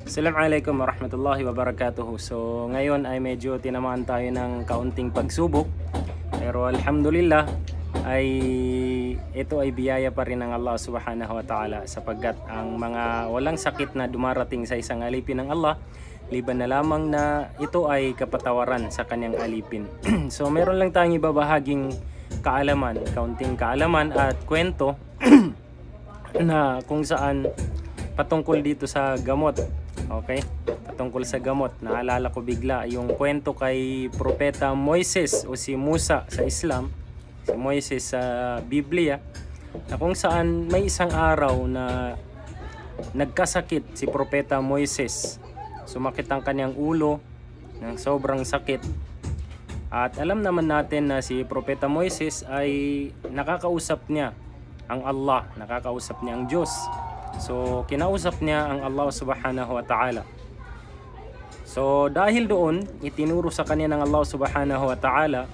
Assalamualaikum warahmatullahi wabarakatuh. So ngayon ay medyo tinamaan tayo ng kaunting pagsubok. Pero alhamdulillah ay ito ay biyaya pa rin ng Allah subhanahu wa ta'ala, sapagkat ang mga walang sakit na dumarating sa isang alipin ng Allah, liban na lamang na ito ay kapatawaran sa kanyang alipin. So meron lang tayong ibabahaging kaalaman, kaunting kaalaman at kwento na kung saan patungkol dito sa gamot. Okay? Patungkol sa gamot. Naalala ko bigla yung kwento kay Propeta Moises o si Musa sa Islam, si Moises sa Biblia, na kung saan may isang araw na nagkasakit si Propeta Moises. Sumakit ang kanyang ulo ng sobrang sakit. At alam naman natin na si Propeta Moises ay nakakausap niya ang Allah, nakakausap niya ang Diyos. So, kinausap niya ang Allah subhanahu wa ta'ala. So, dahil doon, itinuro sa kanya ng Allah subhanahu wa ta'ala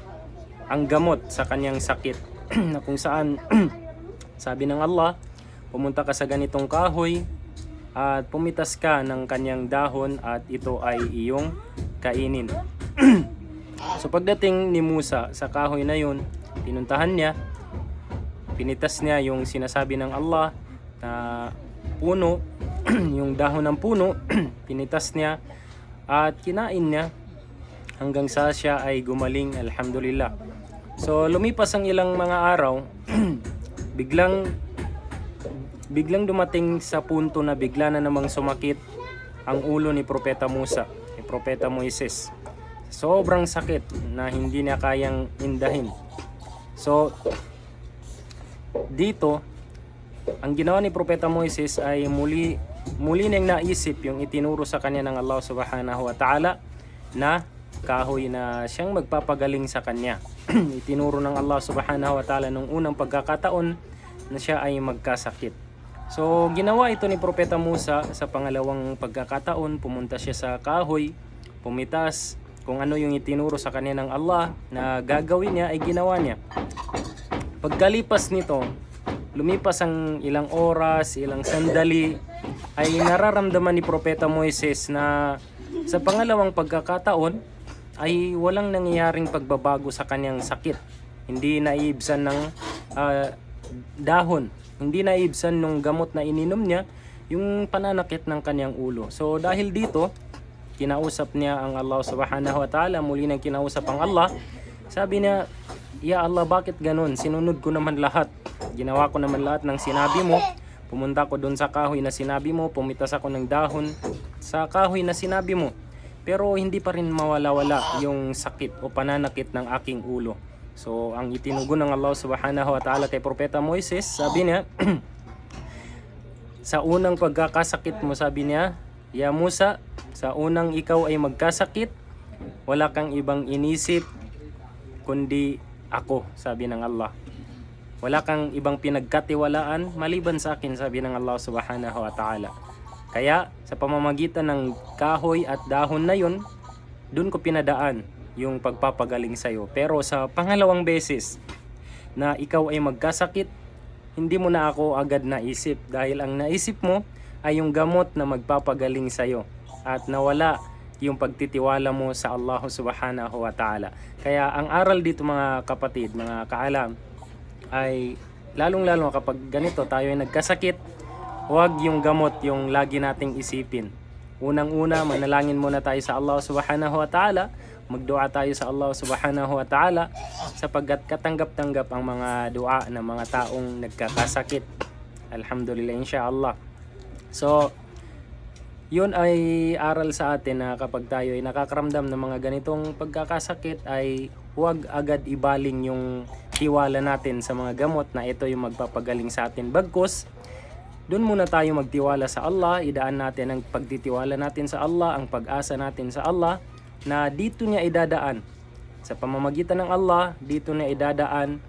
ang gamot sa kanyang sakit. Na kung saan, sabi ng Allah, pumunta ka sa ganitong kahoy at pumitas ka ng kanyang dahon at ito ay iyong kainin. So, pagdating ni Musa sa kahoy na yun, pinuntahan niya, pinitas niya yung sinasabi ng Allah na puno, yung dahon ng puno, pinitas niya at kinain niya hanggang sa siya ay gumaling, alhamdulillah. So lumipas ang ilang mga araw, biglang dumating sa punto na bigla na namang sumakit ang ulo ni Propeta Musa, ni Propeta Moises. Sobrang sakit na hindi niya kayang indahin. So dito, ang ginawa ni Propeta Moises ay muli niyang naisip yung itinuro sa kanya ng Allah subhanahu wa ta'ala na kahoy na siyang magpapagaling sa kanya. Itinuro ng Allah subhanahu wa ta'ala nung unang pagkakataon na siya ay magkasakit. So ginawa ito ni Propeta Musa sa pangalawang pagkakataon. Pumunta siya sa kahoy, pumitas, kung ano yung itinuro sa kanya ng Allah na gagawin niya ay ginawa niya. Pagkalipas nito, lumipas ang ilang oras, ilang sandali, ay nararamdaman ni Propeta Moises na sa pangalawang pagkakataon ay walang nangyayaring pagbabago sa kanyang sakit. Hindi naiibsan ng dahon, hindi naiibsan ng gamot na ininom niya yung pananakit ng kanyang ulo. So dahil dito, kinausap niya ang Allah subhanahu wa ta'ala, muli nang kinausap ang Allah. Sabi niya, "Ya Allah, bakit ganun? Sinunod ko naman lahat. Ginawa ko naman lahat ng sinabi mo. Pumunta ko doon sa kahoy na sinabi mo. Pumitas ako ng dahon sa kahoy na sinabi mo. Pero hindi pa rin mawala-wala yung sakit o pananakit ng aking ulo." So, ang itinugon ng Allah subhanahu wa ta'ala kay Propeta Moises, sabi niya, sa unang pagkakasakit mo, sabi niya, "Ya Musa, sa unang ikaw ay magkasakit, wala kang ibang inisip kundi ako," sabi ng Allah. "Wala kang ibang pinagkatiwalaan maliban sa akin," sabi ng Allah subhanahu wa ta'ala. Kaya sa pamamagitan ng kahoy at dahon na yun, dun ko pinadaan yung pagpapagaling sa'yo. Pero sa pangalawang beses na ikaw ay magkasakit, hindi mo na ako agad naisip, dahil ang naisip mo ay yung gamot na magpapagaling sa'yo at nawala yung pagtitiwala mo sa Allah subhanahu wa ta'ala. Kaya ang aral dito mga kapatid, mga kaalam, ay lalong-lalo kapag ganito tayo ay nagkasakit, huwag yung gamot yung lagi nating isipin. Unang-una, manalangin muna tayo sa Allah subhanahu wa ta'ala, magdua tayo sa Allah subhanahu wa ta'ala, sapagkat katanggap-tanggap ang mga dua ng mga taong nagkakasakit. Alhamdulillah, insyaAllah. So yun ay aral sa atin na kapag tayo ay nakakaramdam ng mga ganitong pagkakasakit ay huwag agad ibaling yung tiwala natin sa mga gamot na ito yung magpapagaling sa atin. Bagkus, doon muna tayo magtiwala sa Allah, idaan natin ang pagtitiwala natin sa Allah, ang pag-asa natin sa Allah, na dito niya idadaan. Sa pamamagitan ng Allah, dito niya idadaan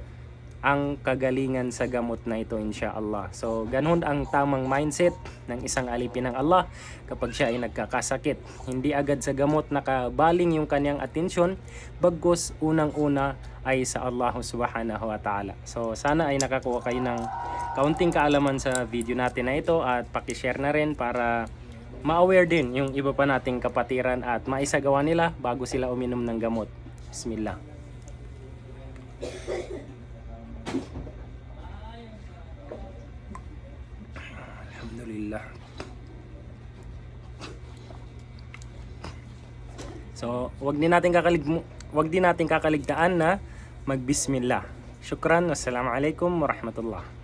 ang kagalingan sa gamot na ito, insyaAllah. So, ganun ang tamang mindset ng isang alipin ng Allah kapag siya ay nagkakasakit. Hindi agad sa gamot nakabaling yung kanyang atensyon, bagkus unang-una ay sa Allah subhanahu wa ta'ala. So, sana ay nakakuha kayo ng kaunting kaalaman sa video natin na ito at pakishare na rin para ma-aware din yung iba pa nating kapatiran at maisagawa nila bago sila uminom ng gamot. Bismillah. Alhamdulillah. So, wag din natin kakaligtaan na magbismillah. Syukran. Wassalamu alaikum warahmatullah.